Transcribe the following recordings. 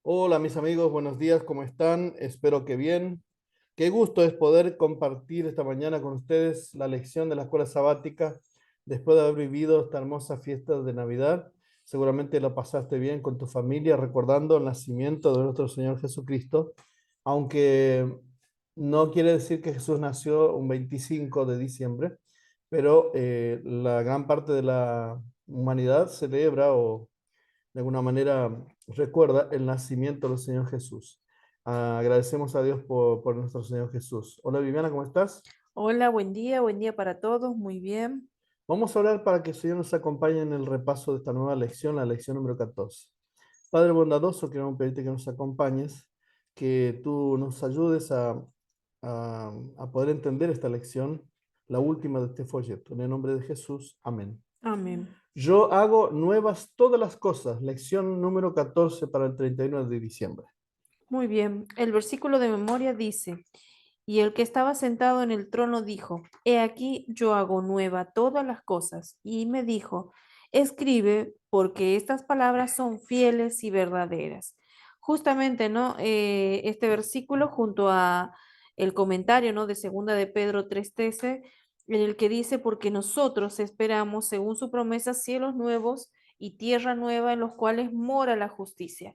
Hola mis amigos, buenos días, ¿cómo están? Espero que bien. Qué gusto es poder compartir esta mañana con ustedes la lección de la escuela sabática después de haber vivido esta hermosa fiesta de Navidad. Seguramente lo pasaste bien con tu familia recordando el nacimiento de nuestro Señor Jesucristo, aunque no quiere decir que Jesús nació un 25 de diciembre, pero la gran parte de la humanidad celebra o de alguna manera recuerda el nacimiento del Señor Jesús. Agradecemos a Dios por nuestro Señor Jesús. Hola Viviana, ¿cómo estás? Hola, buen día para todos, muy bien. Vamos a hablar para que el Señor nos acompañe en el repaso de esta nueva lección, la lección número 14. Padre bondadoso, queremos pedirte que nos acompañes, que tú nos ayudes a poder entender esta lección, la última de este folleto. En el nombre de Jesús, amén. Amén. Yo hago nuevas todas las cosas, lección número 14 para el 31 de diciembre. Muy bien. El versículo de memoria dice, y el que estaba sentado en el trono dijo, He aquí yo hago nueva todas las cosas. Y me dijo, escribe, porque estas palabras son fieles y verdaderas. Justamente, ¿no? Este versículo junto a el comentario, ¿no? De segunda de Pedro 3:13, en el que dice, porque nosotros esperamos, según su promesa, cielos nuevos y tierra nueva en los cuales mora la justicia.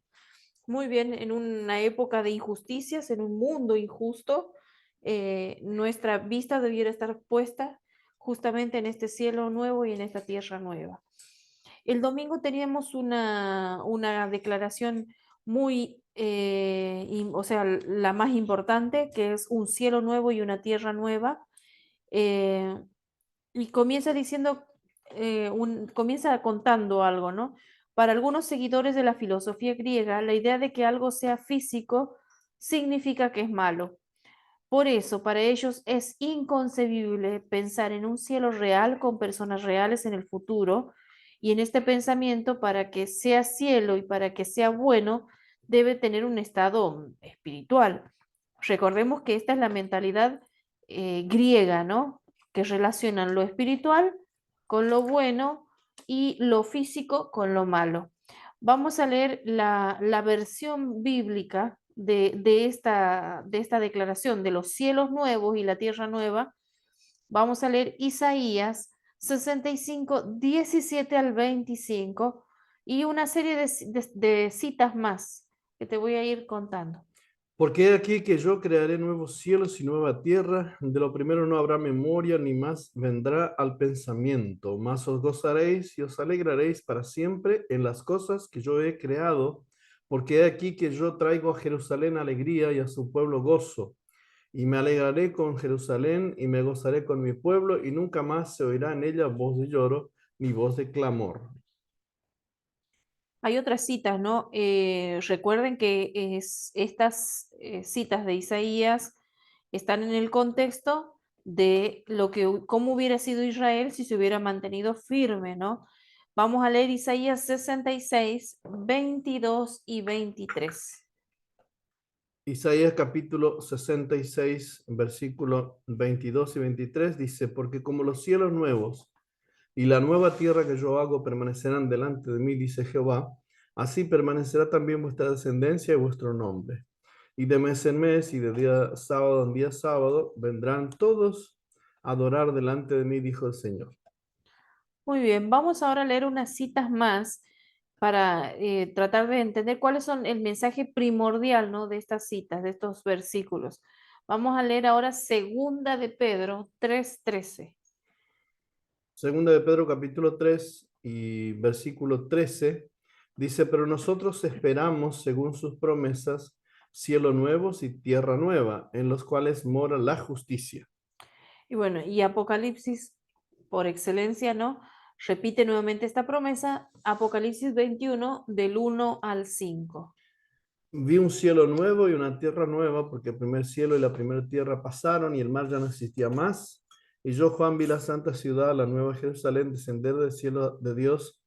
Muy bien, en una época de injusticias, en un mundo injusto, nuestra vista debiera estar puesta justamente en este cielo nuevo y en esta tierra nueva. El domingo teníamos una declaración muy, o sea, la más importante, que es un cielo nuevo y una tierra nueva. eh, y comienza diciendo, comienza contando algo, ¿no? Para algunos seguidores de la filosofía griega, la idea de que algo sea físico significa que es malo. Por eso, para ellos es inconcebible pensar en un cielo real con personas reales en el futuro, y en este pensamiento, para que sea cielo y para que sea bueno, debe tener un estado espiritual. Recordemos que esta es la mentalidad griega, ¿no? Que relacionan lo espiritual con lo bueno y lo físico con lo malo. Vamos a leer la versión bíblica de esta declaración de los cielos nuevos y la tierra nueva. Vamos a leer Isaías 65, 17 al 25 y una serie de citas más que te voy a ir contando. Porque he aquí que yo crearé nuevos cielos y nueva tierra, de lo primero no habrá memoria, ni más vendrá al pensamiento, mas os gozaréis y os alegraréis para siempre en las cosas que yo he creado, porque he aquí que yo traigo a Jerusalén alegría y a su pueblo gozo, y me alegraré con Jerusalén y me gozaré con mi pueblo, y nunca más se oirá en ella voz de lloro ni voz de clamor. Hay otras citas, ¿no? Recuerden que estas citas de Isaías están en el contexto de cómo hubiera sido Israel si se hubiera mantenido firme, ¿no? Vamos a leer Isaías 66, 22 y 23. Isaías capítulo 66, versículo 22 y 23 dice, porque como los cielos nuevos y la nueva tierra que yo hago permanecerán delante de mí, dice Jehová, así permanecerá también vuestra descendencia y vuestro nombre. Y de mes en mes y de día sábado en día sábado vendrán todos a adorar delante de mí, dijo el Señor. Muy bien, vamos ahora a leer unas citas más para tratar de entender cuáles son el mensaje primordial, ¿no? De estas citas, de estos versículos. Vamos a leer ahora Segunda de Pedro 3:13. Segunda de Pedro capítulo 3 y versículo 13 dice, pero nosotros esperamos, según sus promesas, cielo nuevos y tierra nueva, en los cuales mora la justicia. Y bueno, y Apocalipsis, por excelencia, ¿no? Repite nuevamente esta promesa, Apocalipsis 21, del 1 al 5. Vi un cielo nuevo y una tierra nueva, porque el primer cielo y la primera tierra pasaron y el mar ya no existía más. Y yo, Juan, vi la santa ciudad, la nueva Jerusalén, descender del cielo de Dios,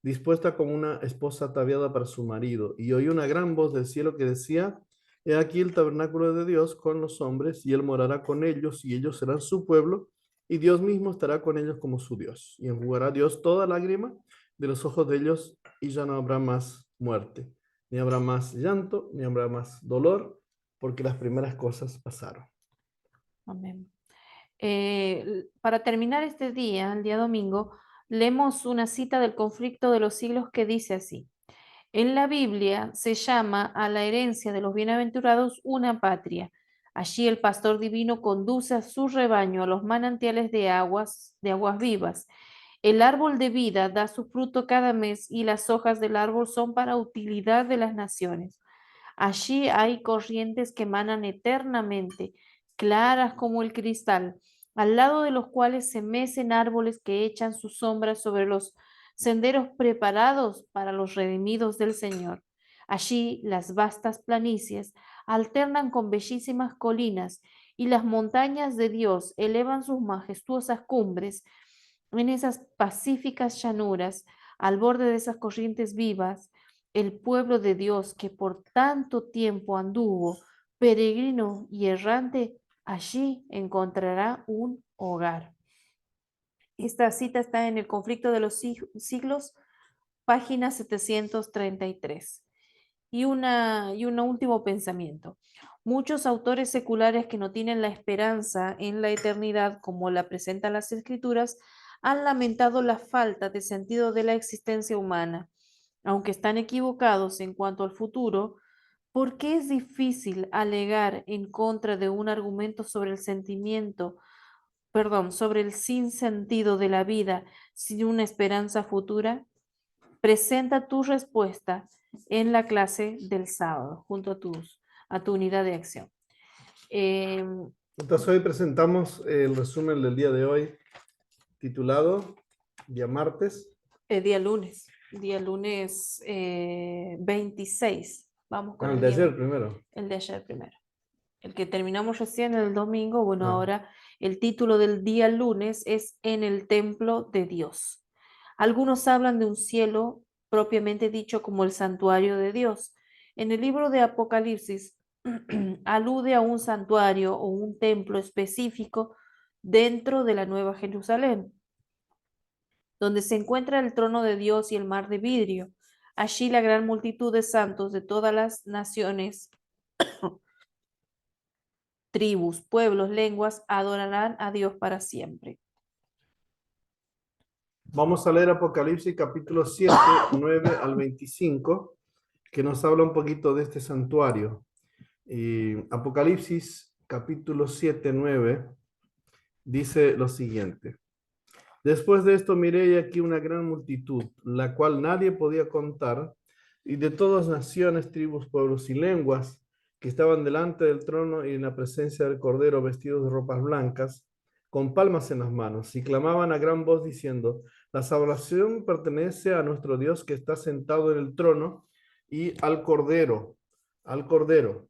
dispuesta como una esposa ataviada para su marido. Y oí una gran voz del cielo que decía, He aquí el tabernáculo de Dios con los hombres, y él morará con ellos, y ellos serán su pueblo, y Dios mismo estará con ellos como su Dios. Y enjugará Dios toda lágrima de los ojos de ellos, y ya no habrá más muerte, ni habrá más llanto, ni habrá más dolor, porque las primeras cosas pasaron. Amén. Para terminar este día, el día domingo, leemos una cita del conflicto de los siglos que dice así. En la Biblia se llama a la herencia de los bienaventurados una patria. Allí el pastor divino conduce a su rebaño a los manantiales de aguas vivas. El árbol de vida da su fruto cada mes y las hojas del árbol son para utilidad de las naciones. Allí hay corrientes que emanan eternamente, claras como el cristal, al lado de los cuales se mecen árboles que echan sus sombras sobre los senderos preparados para los redimidos del Señor. Allí las vastas planicies alternan con bellísimas colinas y las montañas de Dios elevan sus majestuosas cumbres en esas pacíficas llanuras, al borde de esas corrientes vivas, el pueblo de Dios que por tanto tiempo anduvo peregrino y errante, allí encontrará un hogar. Esta cita está en el conflicto de los siglos, página 733. Y un último pensamiento. Muchos autores seculares que no tienen la esperanza en la eternidad como la presentan las escrituras han lamentado la falta de sentido de la existencia humana. Aunque están equivocados en cuanto al futuro, ¿por qué es difícil alegar en contra de un argumento sobre el sentimiento, perdón, sobre el sinsentido de la vida sin una esperanza futura? Presenta tu respuesta en la clase del sábado, junto a tu unidad de acción. Eh, Entonces hoy presentamos el resumen del día de hoy, titulado Día Martes. día lunes 26. Vamos con El el de día, ayer primero. el de ayer primero. El que terminamos recién el domingo, bueno, Ah, ahora el título del día lunes es En el templo de Dios. Algunos hablan de un cielo propiamente dicho como el santuario de Dios. En el libro de Apocalipsis alude a un santuario o un templo específico dentro de la Nueva Jerusalén, donde se encuentra el trono de Dios y el mar de vidrio. Allí la gran multitud de santos de todas las naciones, tribus, pueblos, lenguas adorarán a Dios para siempre. vamos a leer Apocalipsis capítulo 7, 9 al 25, que nos habla un poquito de este santuario. Apocalipsis capítulo 7, 9 dice lo siguiente. Después de esto miré y aquí una gran multitud, la cual nadie podía contar, y de todas naciones, tribus, pueblos y lenguas, que estaban delante del trono y en la presencia del Cordero vestidos de ropas blancas, con palmas en las manos, y clamaban a gran voz diciendo, la salvación pertenece a nuestro Dios que está sentado en el trono y al Cordero, al Cordero.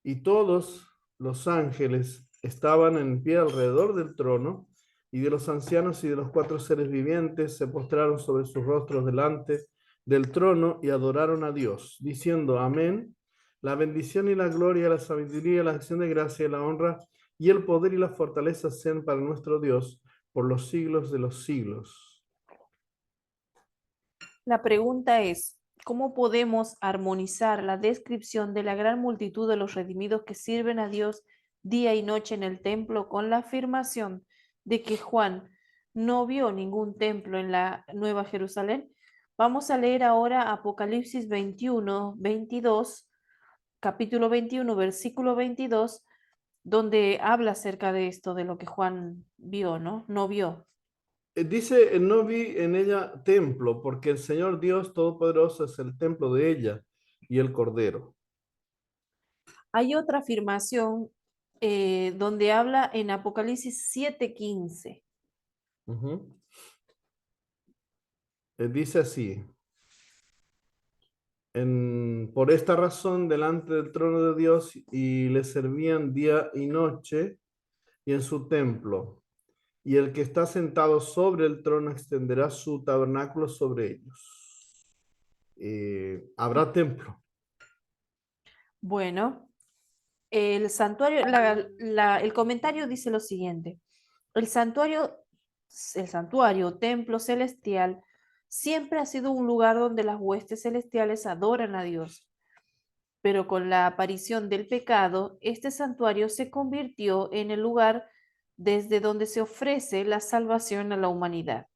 Y todos los ángeles estaban en pie alrededor del trono, y de los ancianos y de los cuatro seres vivientes se postraron sobre sus rostros delante del trono y adoraron a Dios, diciendo, amén, la bendición y la gloria, la sabiduría, la acción de gracia y la honra y el poder y la fortaleza sean para nuestro Dios por los siglos de los siglos. La pregunta es, ¿cómo podemos armonizar la descripción de la gran multitud de los redimidos que sirven a Dios día y noche en el templo con la afirmación de que Juan no vio ningún templo en la Nueva Jerusalén? Vamos a leer ahora Apocalipsis 21, 22, capítulo 21, versículo 22, donde habla acerca de esto, de lo que Juan vio, ¿no? No vio. Dice, no vi en ella templo, porque el Señor Dios Todopoderoso es el templo de ella y el Cordero. Hay otra afirmación donde habla en Apocalipsis 7:15. Ujú. Dice así, por esta razón delante del trono de Dios y le servían día y noche y en su templo. Y el que está sentado sobre el trono extenderá su tabernáculo sobre ellos. Habrá templo. Bueno, el santuario, el comentario dice lo siguiente. El santuario, templo celestial, siempre ha sido un lugar donde las huestes celestiales adoran a Dios. Pero con la aparición del pecado, este santuario se convirtió en el lugar desde donde se ofrece la salvación a la humanidad.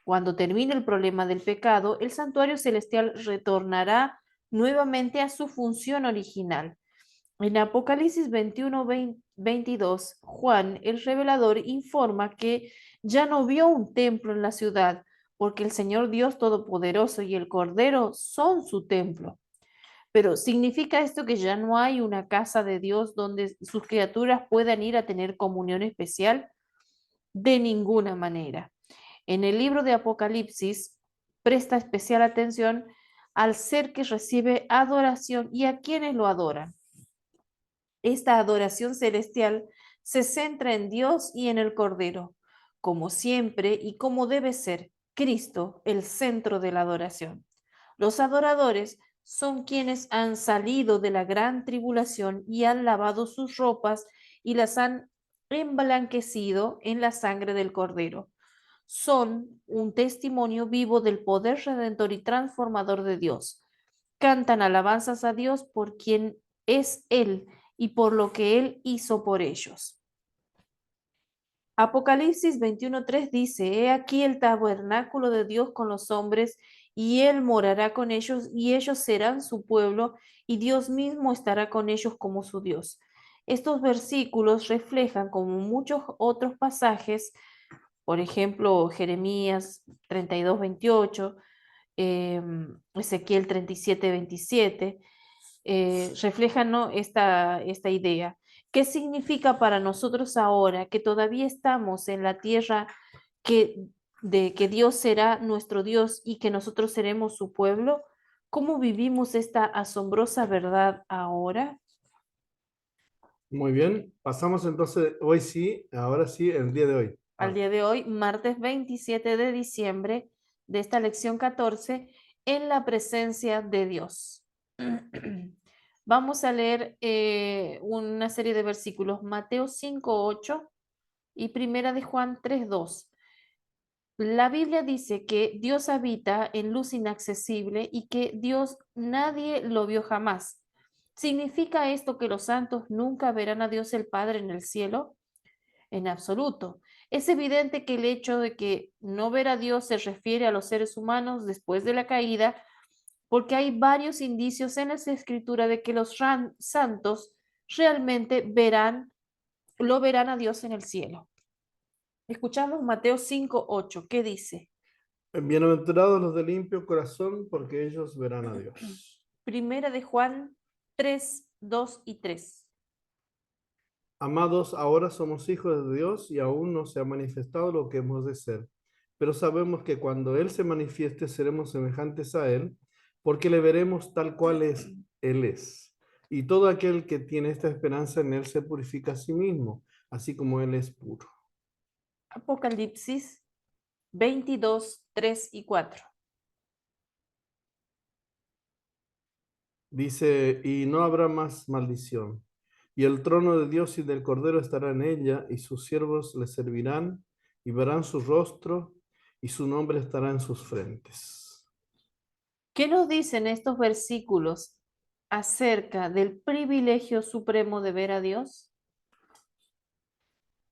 Cuando termine el problema del pecado, el santuario celestial retornará nuevamente a su función original. En Apocalipsis 21, 22, Juan, el revelador, informa que ya no vio un templo en la ciudad, porque el Señor Dios Todopoderoso y el Cordero son su templo. Pero ¿significa esto que ya no hay una casa de Dios donde sus criaturas puedan ir a tener comunión especial? De ninguna manera. En el libro de Apocalipsis presta especial atención al ser que recibe adoración y a quienes lo adoran. Esta adoración celestial se centra en Dios y en el Cordero, como siempre y como debe ser, Cristo, el centro de la adoración. Los adoradores son quienes han salido de la gran tribulación y han lavado sus ropas y las han emblanquecido en la sangre del Cordero. Son un testimonio vivo del poder redentor y transformador de Dios. Cantan alabanzas a Dios por quien es Él y por lo que Él hizo por ellos. Apocalipsis 21:3 dice, He aquí el tabernáculo de Dios con los hombres, y Él morará con ellos, y ellos serán su pueblo, y Dios mismo estará con ellos como su Dios. Estos versículos reflejan, como muchos otros pasajes, por ejemplo, Jeremías 32:28, Ezequiel 37:27, reflejan, ¿no?, esta idea. ¿Qué significa para nosotros ahora que todavía estamos en la tierra de que Dios será nuestro Dios y que nosotros seremos su pueblo? ¿Cómo vivimos esta asombrosa verdad ahora? Muy bien, pasamos entonces, hoy sí, ahora sí, el día de hoy. Al día de hoy, martes 27 de diciembre de esta lección 14, en la presencia de Dios. Vamos a leer una serie de versículos, Mateo 5:8 y Primera de Juan 3:2. La Biblia dice que Dios habita en luz inaccesible y que Dios nadie lo vio jamás. ¿Significa esto que los santos nunca verán a Dios el Padre en el cielo? En absoluto. Es evidente que el hecho de que no ver a Dios se refiere a los seres humanos después de la caída, porque hay varios indicios en las escrituras de que los santos realmente lo verán a Dios en el cielo. Escuchamos Mateo 5:8, ¿qué dice? Bienaventurados los de limpio corazón, porque ellos verán a Dios. Primera de Juan 3:2 y 3. Amados, ahora somos hijos de Dios y aún no se ha manifestado lo que hemos de ser. Pero sabemos que cuando Él se manifieste seremos semejantes a Él, porque le veremos tal cual Él es. Y todo aquel que tiene esta esperanza en Él se purifica a sí mismo, así como Él es puro. Apocalipsis 22:3 y 4. Dice, y no habrá más maldición. Y el trono de Dios y del Cordero estará en ella, y sus siervos le servirán, y verán su rostro, y su nombre estará en sus frentes. ¿Qué nos dicen estos versículos acerca del privilegio supremo de ver a Dios?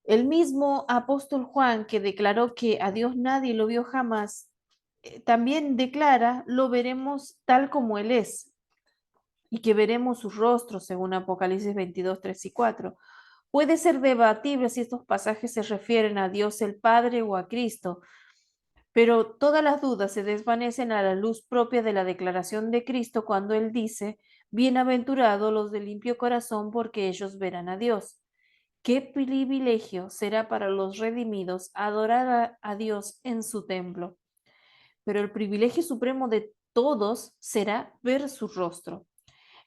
El mismo apóstol Juan, que declaró que a Dios nadie lo vio jamás, también declara, lo veremos tal como Él es y que veremos su rostro, según Apocalipsis 22:3 y 4. Puede ser debatible si estos pasajes se refieren a Dios el Padre o a Cristo, pero todas las dudas se desvanecen a la luz propia de la declaración de Cristo cuando Él dice, bienaventurados los de limpio corazón, porque ellos verán a Dios. Qué privilegio será para los redimidos adorar a Dios en su templo. Pero el privilegio supremo de todos será ver su rostro.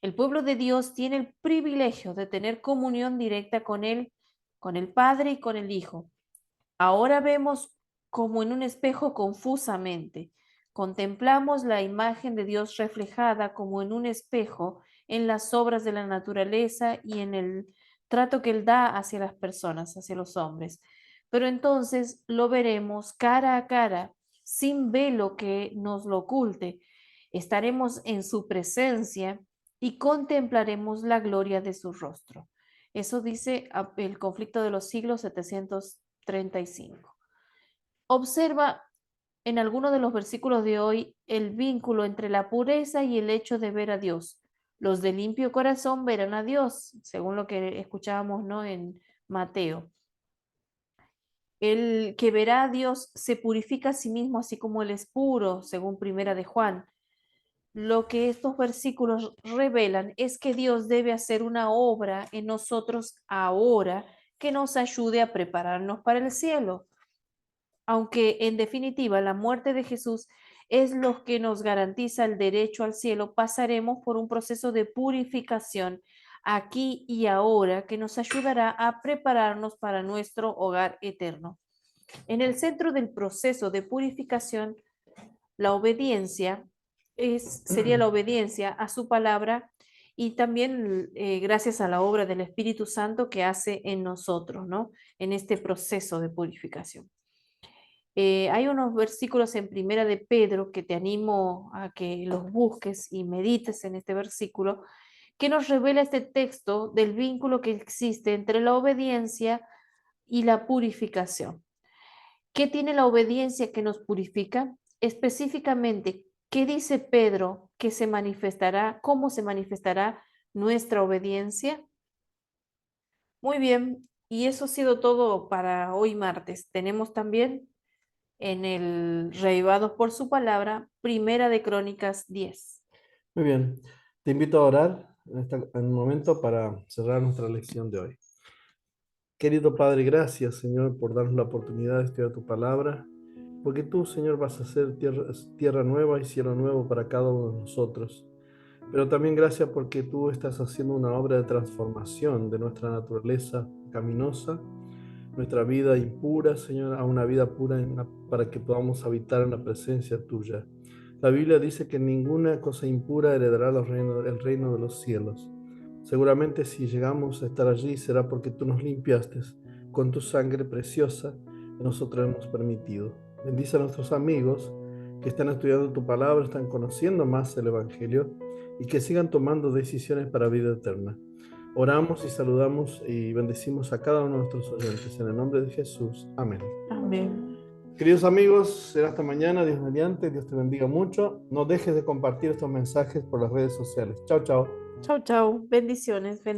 El pueblo de Dios tiene el privilegio de tener comunión directa con Él, con el Padre y con el Hijo. Ahora vemos como en un espejo confusamente. Contemplamos la imagen de Dios reflejada como en un espejo en las obras de la naturaleza y en el trato que Él da hacia las personas, hacia los hombres. Pero entonces lo veremos cara a cara, sin velo que nos lo oculte. Estaremos en su presencia y contemplaremos la gloria de su rostro. Eso dice el conflicto de los siglos 735. Observa en alguno de los versículos de hoy el vínculo entre la pureza y el hecho de ver a Dios. Los de limpio corazón verán a Dios, según lo que escuchábamos, ¿no?, en Mateo. El que verá a Dios se purifica a sí mismo, así como él es puro, según Primera de Juan. Lo que estos versículos revelan es que Dios debe hacer una obra en nosotros ahora que nos ayude a prepararnos para el cielo. Aunque en definitiva la muerte de Jesús es lo que nos garantiza el derecho al cielo, pasaremos por un proceso de purificación aquí y ahora que nos ayudará a prepararnos para nuestro hogar eterno. En el centro del proceso de purificación, la obediencia sería la obediencia a su palabra y también gracias a la obra del Espíritu Santo que hace en nosotros, ¿no?, en este proceso de purificación. Hay unos versículos en Primera de Pedro que te animo a que los busques y medites en este versículo, que nos revela este texto del vínculo que existe entre la obediencia y la purificación. ¿Qué tiene la obediencia que nos purifica? Específicamente, ¿qué dice Pedro que se manifestará? ¿Cómo se manifestará nuestra obediencia? Muy bien, y eso ha sido todo para hoy martes. Tenemos también en el Revivados por su palabra, Primera de Crónicas 10. Muy bien, te invito a orar en un momento para cerrar nuestra lección de hoy. Querido Padre, gracias, Señor, por darnos la oportunidad de estudiar tu palabra, porque tú, Señor, vas a hacer tierra nueva y cielo nuevo para cada uno de nosotros. Pero también gracias porque tú estás haciendo una obra de transformación de nuestra naturaleza caminosa, nuestra vida impura, Señor, a una vida pura para que podamos habitar en la presencia tuya. La Biblia dice que ninguna cosa impura heredará el reino de los cielos. Seguramente si llegamos a estar allí será porque tú nos limpiaste con tu sangre preciosa que nosotros hemos permitido. Bendice a nuestros amigos que están estudiando tu palabra, están conociendo más el Evangelio y que sigan tomando decisiones para vida eterna. Oramos y saludamos y bendecimos a cada uno de nuestros oyentes. En el nombre de Jesús. Amén. Amén. Queridos amigos, será hasta mañana, Dios mediante, Dios te bendiga mucho. No dejes de compartir estos mensajes por las redes sociales. Chao, chao. Chau, chau. Bendiciones.